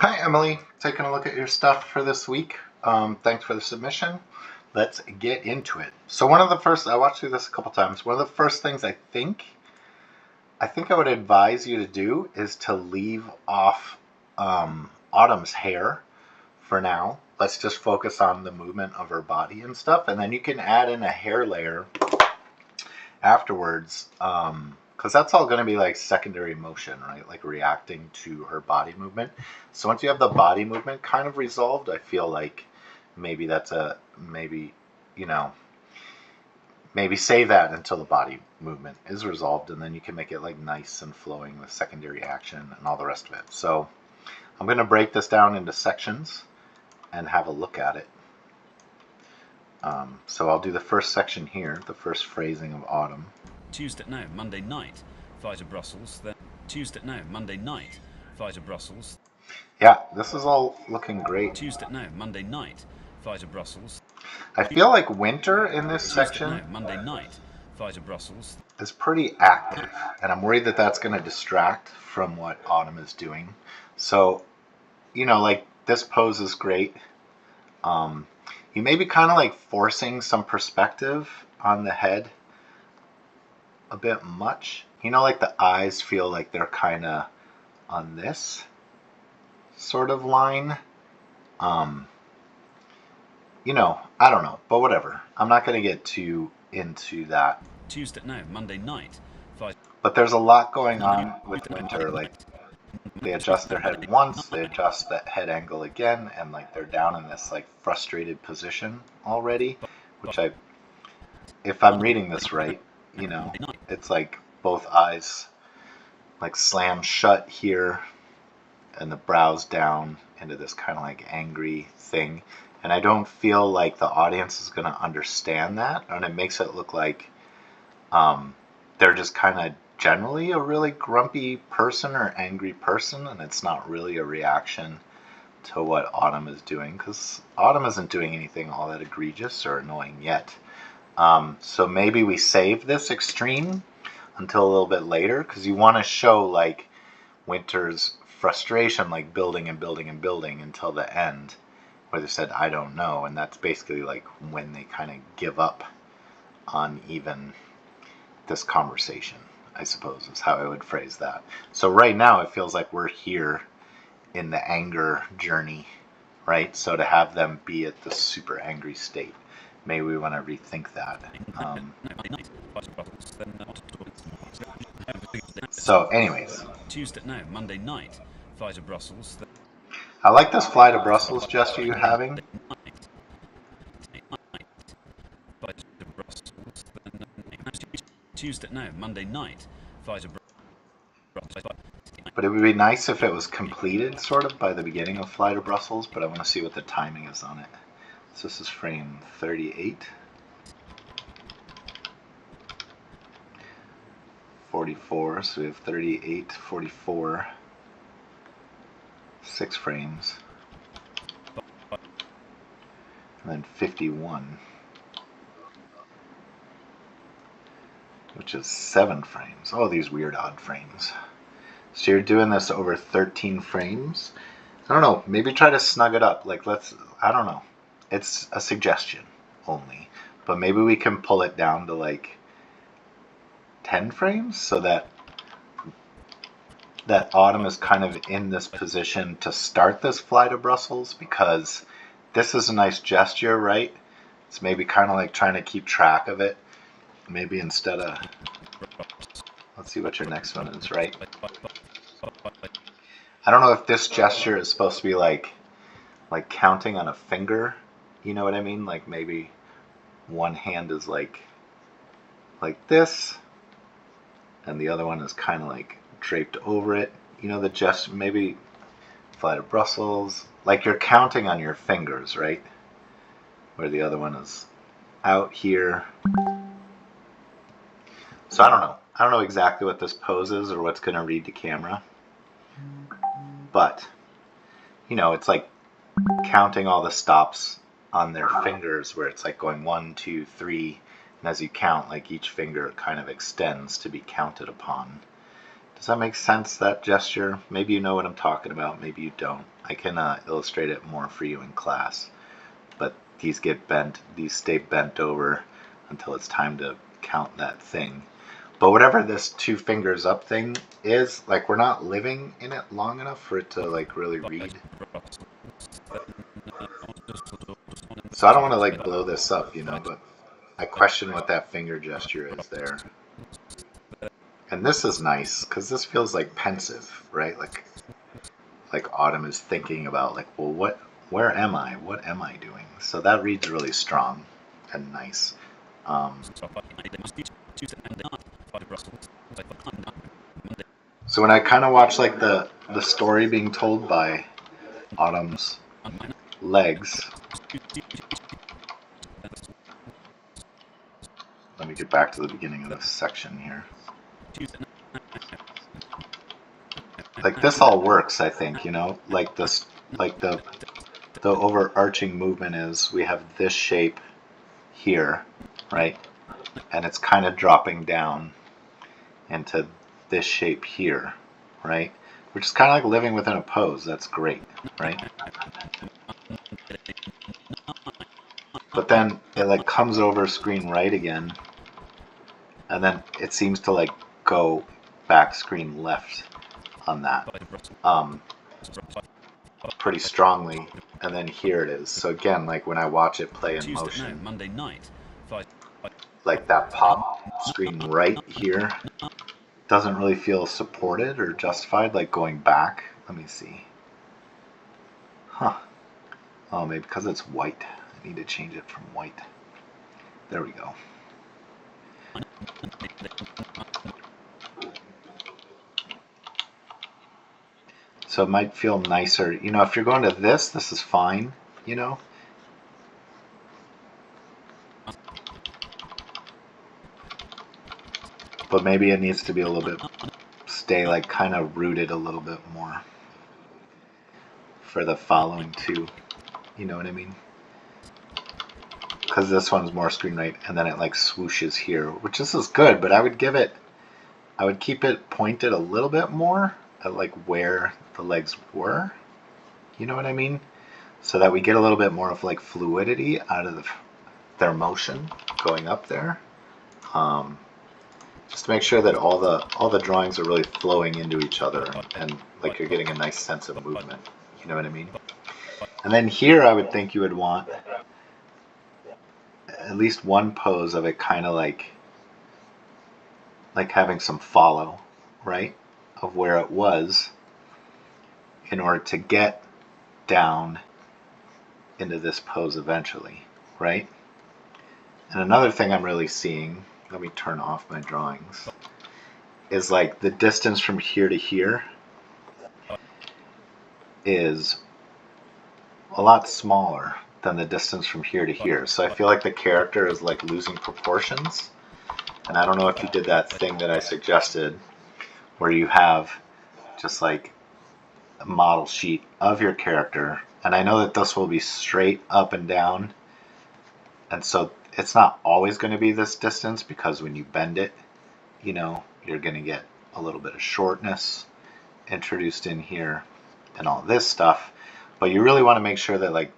Hi Emily, taking a look at your stuff for this week. Thanks for the submission. Let's get into it. So one of the first, I watched through this a couple times, one of the first things I think I would advise you to do is to leave off Autumn's hair for now. Let's just focus on the movement of her body and stuff, and then you can add in a hair layer afterwards, because that's all going to be like secondary motion, right? Like reacting to her body movement. So once you have the body movement kind of resolved, I feel like maybe maybe save that until the body movement is resolved, and then you can make it like nice and flowing with secondary action and all the rest of it. So I'm going to break this down into sections and have a look at it. So I'll do the first section here, the first phrasing of Autumn. Monday night, fly to Brussels, then Monday night, fly to Brussels. Yeah, this is all looking great. Monday night, fly to Brussels. I feel like winter in this section Monday night, fly to Brussels. is pretty active, and I'm worried that that's going to distract from what Autumn is doing. So, like this pose is great. You may be kind of like forcing some perspective on the head a bit much. Like the eyes feel like they're kind of on this sort of line. I don't know, but whatever. I'm not going to get too into that. Monday night. But there's a lot going on with winter. Like they adjust their head once, they adjust that head angle again, and like they're down in this like frustrated position already, which if I'm reading this right, it's like both eyes like slam shut here and the brows down into this kind of like angry thing. And I don't feel like the audience is going to understand that, and it makes it look like they're just kind of generally a really grumpy person or angry person, and it's not really a reaction to what Autumn is doing, because Autumn isn't doing anything all that egregious or annoying yet. So maybe we save this extreme until a little bit later, because you want to show like Winter's frustration, like building and building and building until the end, where they said, I don't know, and that's basically like when they kind of give up on even this conversation, I suppose is how I would phrase that. So right now it feels like we're here in the anger journey, right? So to have them be at the super angry state, maybe we want to rethink that. So anyways. Monday night, fly to Brussels. I like this fly to Brussels gesture you're having. Monday night, fly to Brussels. But it would be nice if it was completed sort of by the beginning of Fly to Brussels, but I want to see what the timing is on it. So this is frame 38. 44, so we have 38, 44, 6 frames. And then 51, which is 7 frames. Oh, these weird odd frames. So you're doing this over 13 frames. I don't know, maybe try to snug it up. Like I don't know. It's a suggestion only. But maybe we can pull it down to like 10 frames so that Autumn is kind of in this position to start this fly to Brussels, because this is a nice gesture, right? It's maybe kind of like trying to keep track of it. Maybe instead of, let's see what your next one is, right? I don't know if this gesture is supposed to be like counting on a finger, you know what I mean? Like maybe one hand is like this, and the other one is kind of like draped over it. The gesture, maybe fly to Brussels, like you're counting on your fingers, right? Where the other one is out here. So I don't know. I don't know exactly what this pose is or what's going to read to camera. But, it's like counting all the stops on their fingers, where it's like going 1, 2, 3. And as you count, like each finger kind of extends to be counted upon. Does that make sense, that gesture? Maybe you know what I'm talking about, maybe you don't. I can illustrate it more for you in class. But these get bent, these stay bent over until it's time to count that thing. But whatever this 2 fingers up thing is, like, we're not living in it long enough for it to like really read. So I don't want to like blow this up, you know, but I question what that finger gesture is there. And this is nice because this feels like pensive, right? Like Autumn is thinking about like, well, where am I? What am I doing? So that reads really strong and nice. So when I kind of watch like the story being told by Autumn's legs, let me get back to the beginning of this section here. Like this all works, I think, you know, like this, like the overarching movement is we have this shape here, right? And it's kind of dropping down into this shape here, right? Which is kind of like living within a pose. That's great, right? But then it like comes over screen right again, and then it seems to like go back screen left on that pretty strongly, and then here it is. So again, like when I watch it play in motion, Monday night, like that pop screen right here doesn't really feel supported or justified, like going back. Let me see. Huh. Oh, maybe because it's white. I need to change it from white. There we go. So it might feel nicer. You know, if you're going to this is fine, you know. But maybe it needs to be a little bit, stay like kind of rooted a little bit more for the following 2. You know what I mean? Because this one's more screen right, and then it like swooshes here, which this is good, but I would keep it pointed a little bit more at like where the legs were. You know what I mean? So that we get a little bit more of like fluidity out of their motion going up there. Just to make sure that all the drawings are really flowing into each other and like you're getting a nice sense of movement. You know what I mean? And then here I would think you would want at least one pose of it kind of like having some follow, right, of where it was in order to get down into this pose eventually, right? And another thing I'm really seeing, let me turn off my drawings, is like the distance from here to here is a lot smaller than the distance from here to here. So I feel like the character is like losing proportions. And I don't know if you did that thing that I suggested where you have just like a model sheet of your character. And I know that this will be straight up and down. And so it's not always going to be this distance because when you bend it, you know, you're going to get a little bit of shortness introduced in here and all this stuff. But you really want to make sure that like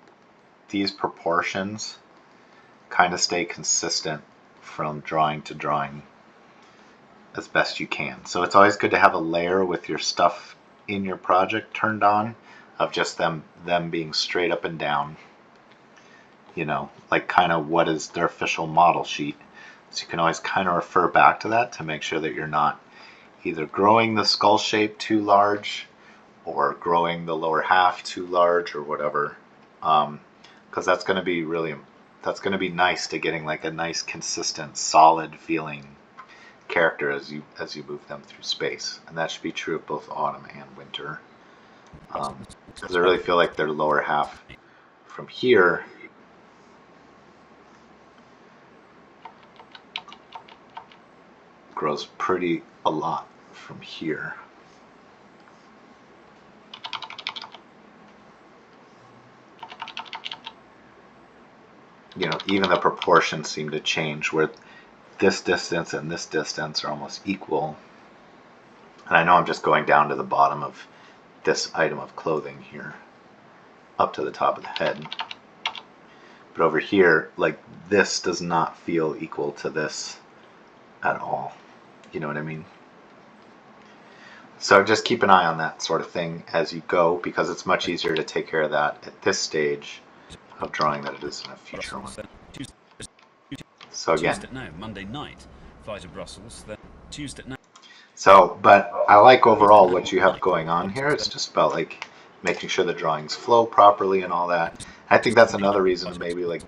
these proportions kind of stay consistent from drawing to drawing as best you can. So it's always good to have a layer with your stuff in your project turned on of just them being straight up and down, you know, like kind of what is their official model sheet. So you can always kind of refer back to that to make sure that you're not either growing the skull shape too large or growing the lower half too large or whatever, because that's going to be nice to getting like a nice consistent solid feeling character as you move them through space. And that should be true of both autumn and winter, because I really feel like their lower half from here grows pretty a lot from here. You know, even the proportions seem to change where this distance and this distance are almost equal. And I know I'm just going down to the bottom of this item of clothing here, up to the top of the head. But over here, like, this does not feel equal to this at all. You know what I mean? So just keep an eye on that sort of thing as you go, because it's much easier to take care of that at this stage of drawing than it is in a future one. So again, Tuesday now, Monday night, fly to Brussels, then Tuesday now. So, but I like overall what you have going on here. It's just about like making sure the drawings flow properly and all that. I think that's another reason to maybe like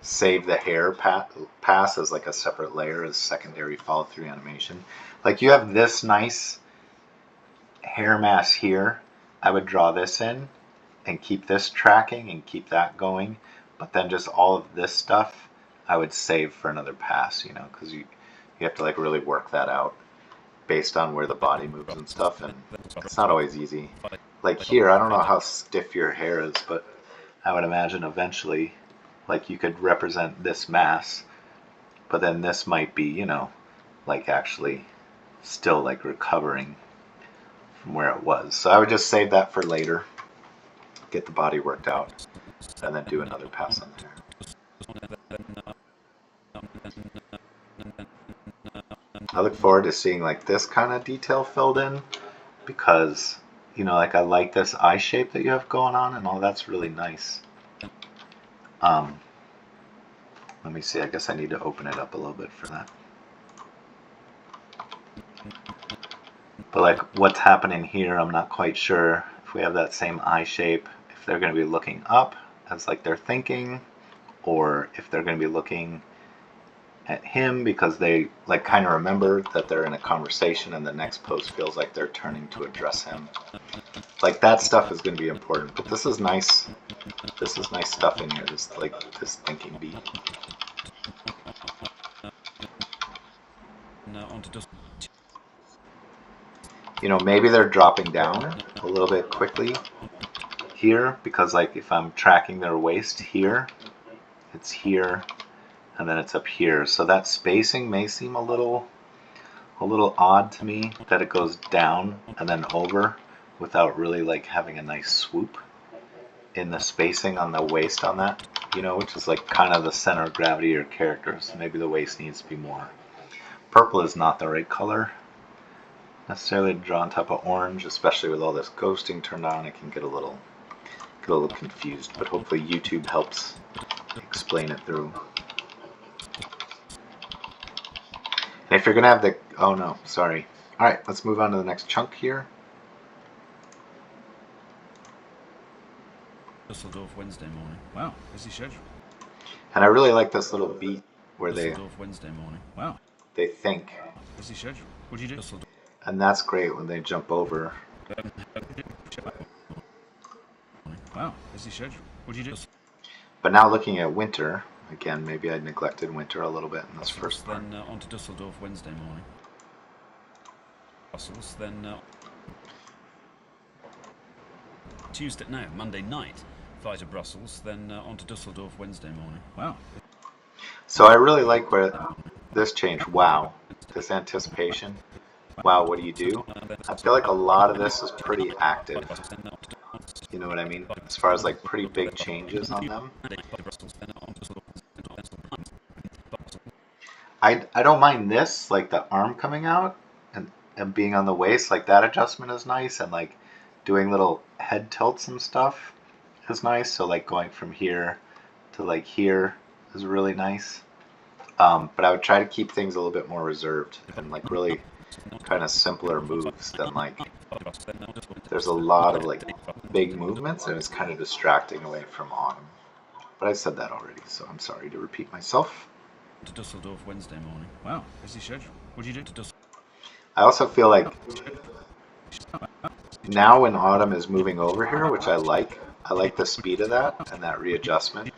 save the hair pass as like a separate layer as secondary follow through animation. Like you have this nice hair mass here. I would draw this in and keep this tracking and keep that going. But then just all of this stuff I would save for another pass, you know, because you have to like really work that out based on where the body moves and stuff, and it's not always easy. Like here, I don't know how stiff your hair is, but I would imagine eventually, like you could represent this mass, but then this might be, you know, like actually still like recovering from where it was. So I would just save that for later, get the body worked out, and then do another pass on there. I look forward to seeing like this kind of detail filled in, because you know, like I like this eye shape that you have going on and all that's really nice. Let me see, I guess I need to open it up a little bit for that. But like what's happening here, I'm not quite sure if we have that same eye shape, if they're going to be looking up as like they're thinking, or if they're going to be looking at him because they like kind of remember that they're in a conversation and the next pose feels like they're turning to address him. Like that stuff is going to be important, but this is nice. This is nice stuff in here. This like this thinking beat. You know, maybe they're dropping down a little bit quickly here because like if I'm tracking their waist here, it's here and then it's up here. So that spacing may seem a little odd to me, that it goes down and then over without really like having a nice swoop in the spacing on the waist on that, you know, which is like kind of the center of gravity of your character. So maybe the waist needs to be more. Purple is not the right color necessarily to draw on top of orange, especially with all this ghosting turned on. It can get a little confused, but hopefully YouTube helps explain it through. And if you're gonna have the, oh no, sorry. All right, let's move on to the next chunk here. Düsseldorf Wednesday morning. Wow, busy schedule. And I really like this little beat where Düsseldorf Wednesday morning. Wow. They think. Busy schedule. What do you do? And that's great when they jump over. Wow, busy schedule. What do you do? But now looking at winter, again, maybe I neglected winter a little bit in this first part. Then on to Düsseldorf Wednesday morning. Brussels, then Tuesday, no, Monday night, fly to Brussels, then on to Düsseldorf Wednesday morning. Wow. So I really like where this change, wow, this anticipation. Wow, what do you do? I feel like a lot of this is pretty active. You know what I mean? As far as like pretty big changes on them. I don't mind this, like the arm coming out and being on the waist, like that adjustment is nice, and like doing little head tilts and stuff is nice. So like going from here to like here is really nice. But I would try to keep things a little bit more reserved and like really kind of simpler moves than like there's a lot of like big movements and it's kind of distracting away from Autumn. But I said that already, so I'm sorry to repeat myself. To Düsseldorf Wednesday morning. Wow, busy schedule. What do you do to Düsseldorf? I also feel like now when Autumn is moving over here, which I like the speed of that and that readjustment.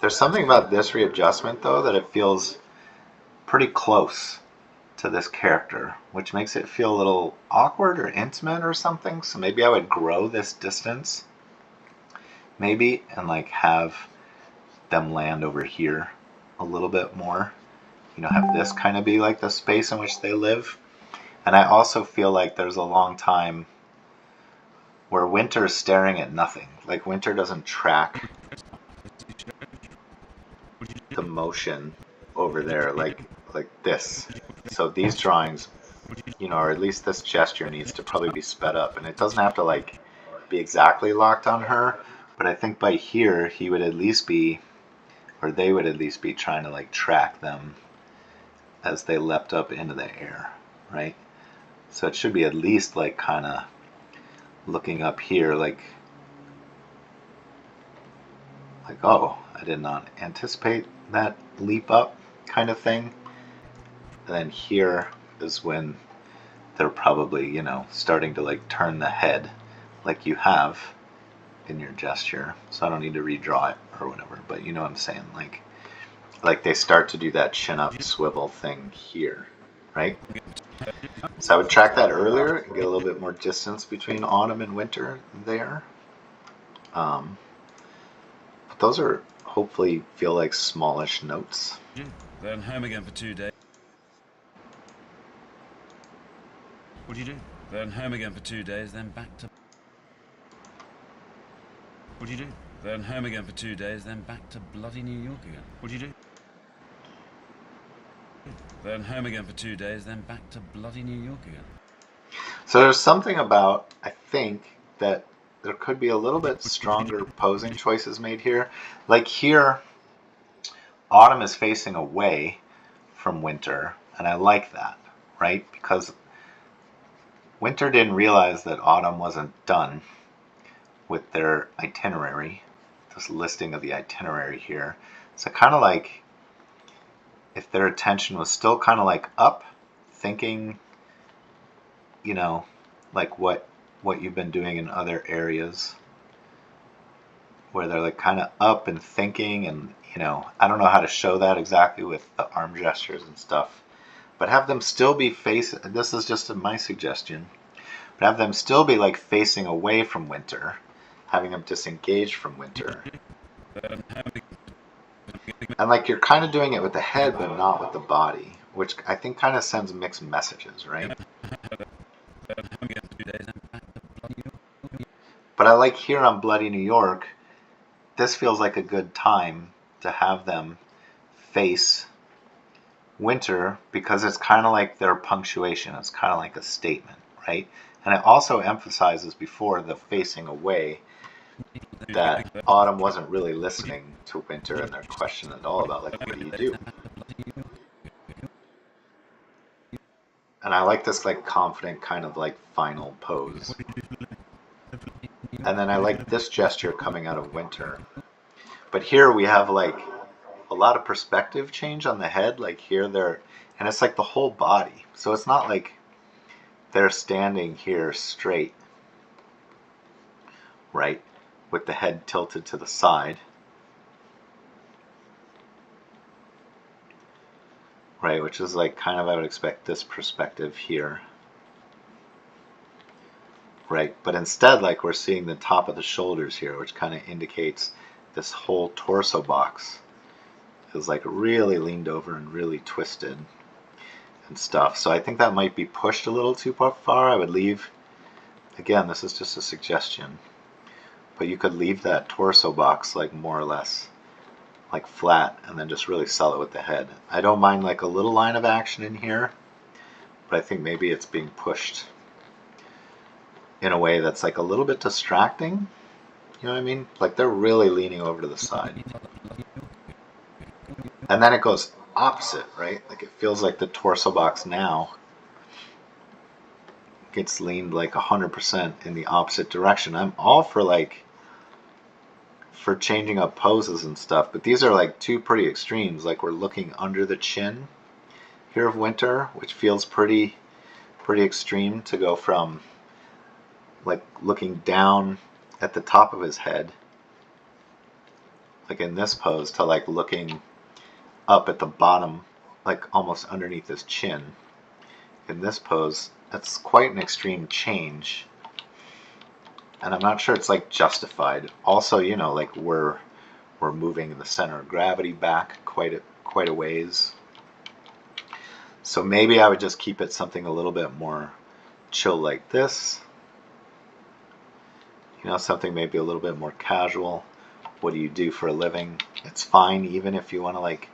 There's something about this readjustment though that it feels pretty close to this character, which makes it feel a little awkward or intimate or something. So maybe I would grow this distance maybe and like have them land over here a little bit more, you know, have this kind of be like the space in which they live. And I also feel like there's a long time where Winter is staring at nothing. Like Winter doesn't track the motion over there like this. So these drawings, you know, or at least this gesture needs to probably be sped up, and it doesn't have to like be exactly locked on her, but I think by here he would at least be, or they would at least be trying to like track them as they leapt up into the air, right? So it should be at least like kind of looking up here like, oh, I did not anticipate that leap up kind of thing. And then here is when they're probably, you know, starting to like turn the head like you have in your gesture. So I don't need to redraw it or whatever, but you know what I'm saying, like they start to do that chin up swivel thing here, right? So I would track that earlier and get a little bit more distance between autumn and winter there. But those are hopefully feel like smallish notes. Then home again for 2 days. What do you do? Then home again for 2 days, then back to... What do you do? Then home again for 2 days, then back to bloody New York again. What do you do? Then home again for 2 days, then back to bloody New York again. So there's something about, I think, that there could be a little bit stronger posing choices made here. Like here, autumn is facing away from winter, and I like that, right? Because winter didn't realize that autumn wasn't done with their itinerary, this listing of the itinerary here. So kind of like if their attention was still kind of like up, thinking, you know, like what you've been doing in other areas, where they're like kind of up and thinking, and you know, I don't know how to show that exactly with the arm gestures and stuff, but have them still be facing, this is just my suggestion, but have them still be like facing away from winter, having them disengage from winter. And like you're kind of doing it with the head but not with the body, which I think kind of sends mixed messages, right? But I like here on Bloody New York, this feels like a good time to have them face winter, because it's kind of like their punctuation. It's kind of like a statement, right? And it also emphasizes before the facing away that autumn wasn't really listening to winter and their question at all about like, what do you do? And I like this like confident kind of like final pose. And then I like this gesture coming out of winter. But here we have like a lot of perspective change on the head. Like here they're, and it's like the whole body. So it's not like they're standing here straight, right? With the head tilted to the side. Right, which is like kind of, I would expect this perspective here. Right, but instead like we're seeing the top of the shoulders here, which kind of indicates this whole torso box is like really leaned over and really twisted and stuff. So I think that might be pushed a little too far. I would leave, again, this is just a suggestion, but you could leave that torso box like more or less like flat and then just really sell it with the head. I don't mind like a little line of action in here, but I think maybe it's being pushed in a way that's like a little bit distracting. You know what I mean? Like they're really leaning over to the side. And then it goes opposite, right? Like it feels like the torso box now gets leaned like 100% in the opposite direction. I'm all for like for changing up poses and stuff, but these are like two pretty extremes. Like we're looking under the chin here of winter, which feels pretty extreme to go from like looking down at the top of his head, like in this pose, to like looking up at the bottom, like almost underneath his chin. In this pose, that's quite an extreme change. And I'm not sure it's like justified. Also, you know, like we're moving the center of gravity back quite a ways. So maybe I would just keep it something a little bit more chill like this. You know, something maybe a little bit more casual. What do you do for a living? It's fine even if you want to like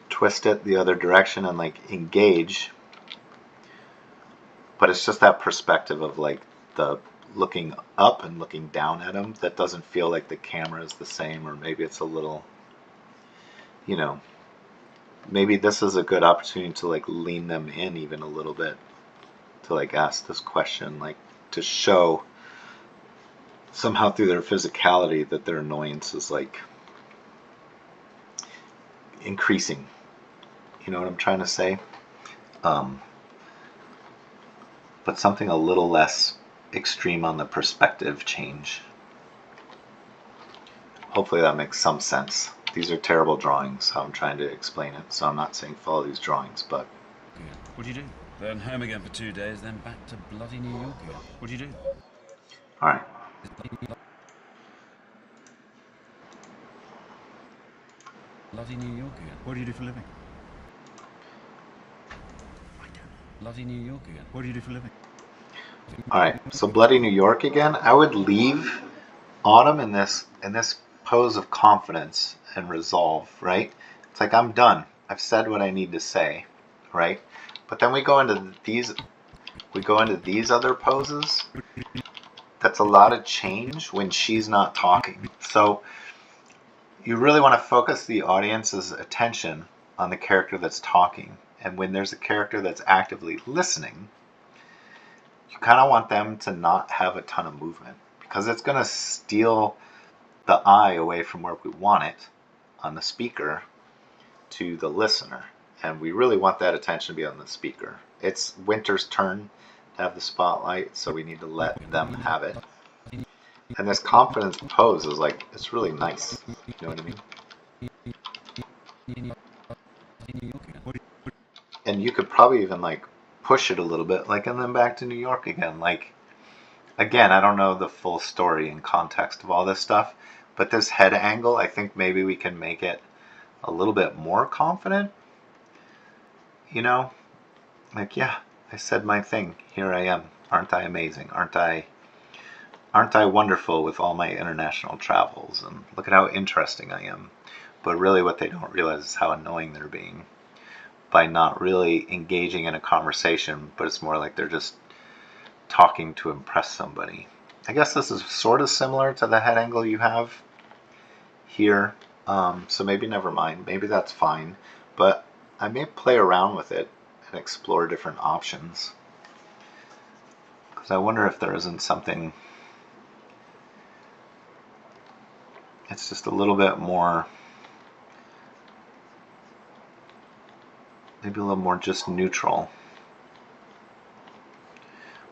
twist it the other direction and like engage. But it's just that perspective of like the looking up and looking down at him that doesn't feel like the camera is the same, or maybe it's a little, you know, maybe this is a good opportunity to like lean them in even a little bit, to like ask this question, like to show somehow through their physicality that their annoyance is like increasing. You know what I'm trying to say? But something a little less extreme on the perspective change. Hopefully that makes some sense. These are terrible drawings, how I'm trying to explain it, so I'm not saying follow these drawings, but... What do you do? Then home again for 2 days, then back to bloody New York again. What do you do? Alright. Bloody New York again. What do you do for a living? Bloody New York again. What do you do for a living? Alright, so bloody New York again. I would leave Autumn in this pose of confidence and resolve, right? It's like I'm done. I've said what I need to say, right? But then we go into these other poses. That's a lot of change when she's not talking. So you really want to focus the audience's attention on the character that's talking. And when there's a character that's actively listening, you kind of want them to not have a ton of movement, because it's going to steal the eye away from where we want it on the speaker to the listener. And we really want that attention to be on the speaker. It's Winter's turn to have the spotlight, so we need to let them have it. And this confidence pose is like, it's really nice. You know what I mean? And you could probably even like push it a little bit, like, and then back to New York again. Like, again, I don't know the full story and context of all this stuff, but this head angle, I think maybe we can make it a little bit more confident. You know, like, yeah, I said my thing. Here I am. Aren't I amazing? Aren't I wonderful with all my international travels? And look at how interesting I am. But really what they don't realize is how annoying they're being by not really engaging in a conversation, but it's more like they're just talking to impress somebody. I guess this is sort of similar to the head angle you have here. So maybe never mind. Maybe that's fine. But I may play around with it and explore different options. Because I wonder if there isn't something... It's just a little bit more... Maybe a little more just neutral.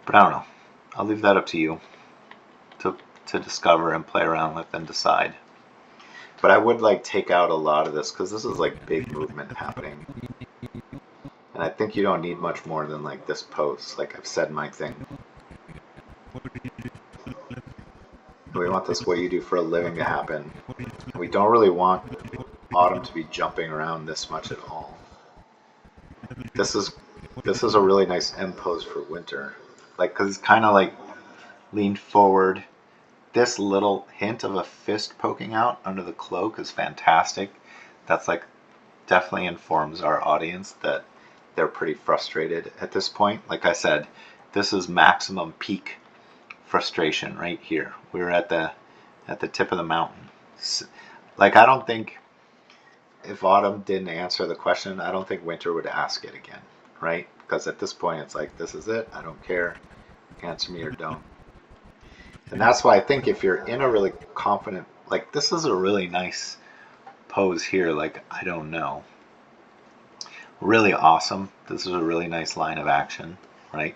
But I don't know. I'll leave that up to you to discover and play around with and decide. But I would like take out a lot of this, because this is like big movement happening. And I think you don't need much more than like this pose. Like I've said my thing. We want this what you do for a living to happen. We don't really want Autumn to be jumping around this much at all. This is a really nice end pose for Winter. Like, because it's kind of like leaned forward. This little hint of a fist poking out under the cloak is fantastic. That's like definitely informs our audience that they're pretty frustrated at this point. Like I said, this is maximum peak frustration right here. We're at the tip of the mountain. Like, I don't think, if Autumn didn't answer the question, I don't think Winter would ask it again, right? Because at this point it's like, this is it, I don't care, answer me or don't. And that's why I think if you're in a really confident, like, this is a really nice pose here, like, I don't know. Really awesome. This is a really nice line of action, right?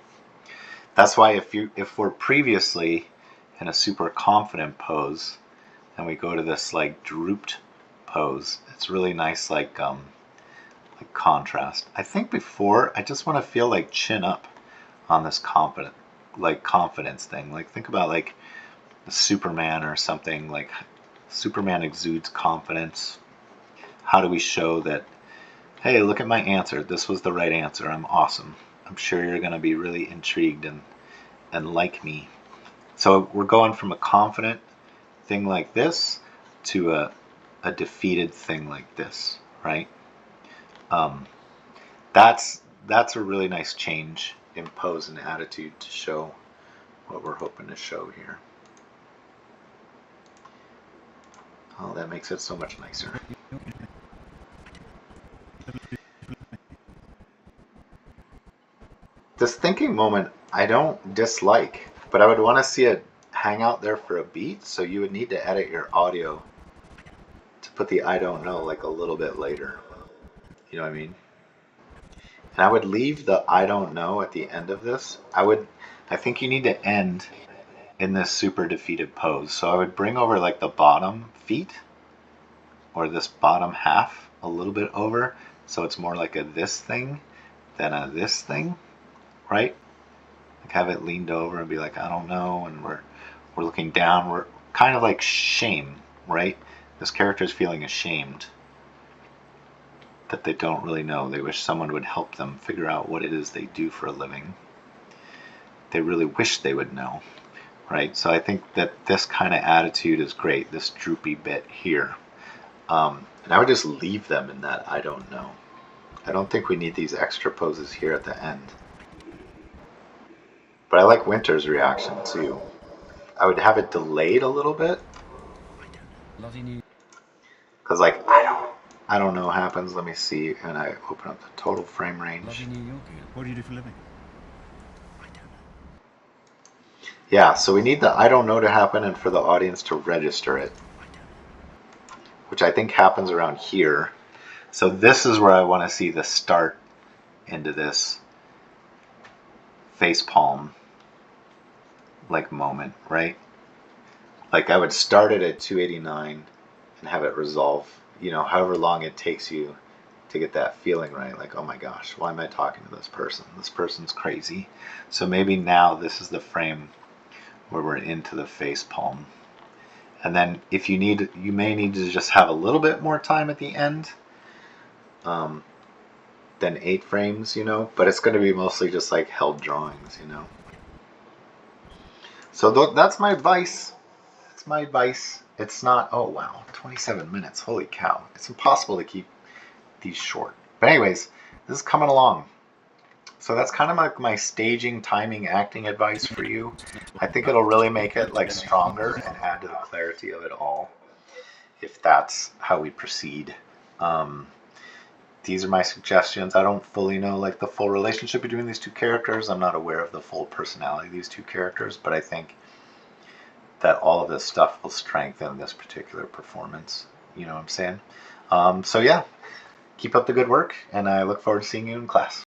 That's why if we're previously in a super confident pose and we go to this like drooped pose, it's really nice, like contrast. I think before, I just want to feel like chin up on this confidence thing. Like, think about like Superman or something. Like, Superman exudes confidence. How do we show that, hey, look at my answer. This was the right answer. I'm awesome. I'm sure you're going to be really intrigued and like me. So we're going from a confident thing like this to a defeated thing like this, right? That's a really nice change in pose and attitude to show what we're hoping to show here. Oh, that makes it so much nicer. This thinking moment I don't dislike, but I would want to see it hang out there for a beat, so you would need to edit your audio to put the I don't know like a little bit later. You know what I mean? And I would leave the I don't know at the end of this. I think you need to end in this super defeated pose. So I would bring over like the bottom feet or this bottom half a little bit over, so it's more like a this thing than a this thing, right? Like have it leaned over and be like, I don't know, and we're looking down. We're kind of like shame, right? This character is feeling ashamed that they don't really know. They wish someone would help them figure out what it is they do for a living. They really wish they would know, right? So I think that this kind of attitude is great, this droopy bit here. And I would just leave them in that I don't know. I don't think we need these extra poses here at the end. But I like Winter's reaction too. I would have it delayed a little bit. Because like, I don't know happens. Let me see. And I open up the total frame range. What do you do for a living? Yeah, so we need the I don't know to happen and for the audience to register it, which I think happens around here. So this is where I want to see the start into this facepalm like moment, right? Like I would start it at 289 and have it resolve, you know, however long it takes you to get that feeling right. Like, oh my gosh, why am I talking to this person? This person's crazy. So maybe now this is the frame where we're into the face palm. And then if you need, you may need to just have a little bit more time at the end than 8 frames, you know, but it's going to be mostly just like held drawings, you know. So that's my advice. That's my advice. It's not, oh wow, 27 minutes, holy cow. It's impossible to keep these short. But anyways, this is coming along. So that's kind of like my staging, timing, acting advice for you. I think it'll really make it like stronger and add to the clarity of it all, if that's how we proceed. These are my suggestions. I don't fully know like the full relationship between these two characters. I'm not aware of the full personality of these two characters, but I think that all of this stuff will strengthen this particular performance. You know what I'm saying? So yeah, keep up the good work, and I look forward to seeing you in class.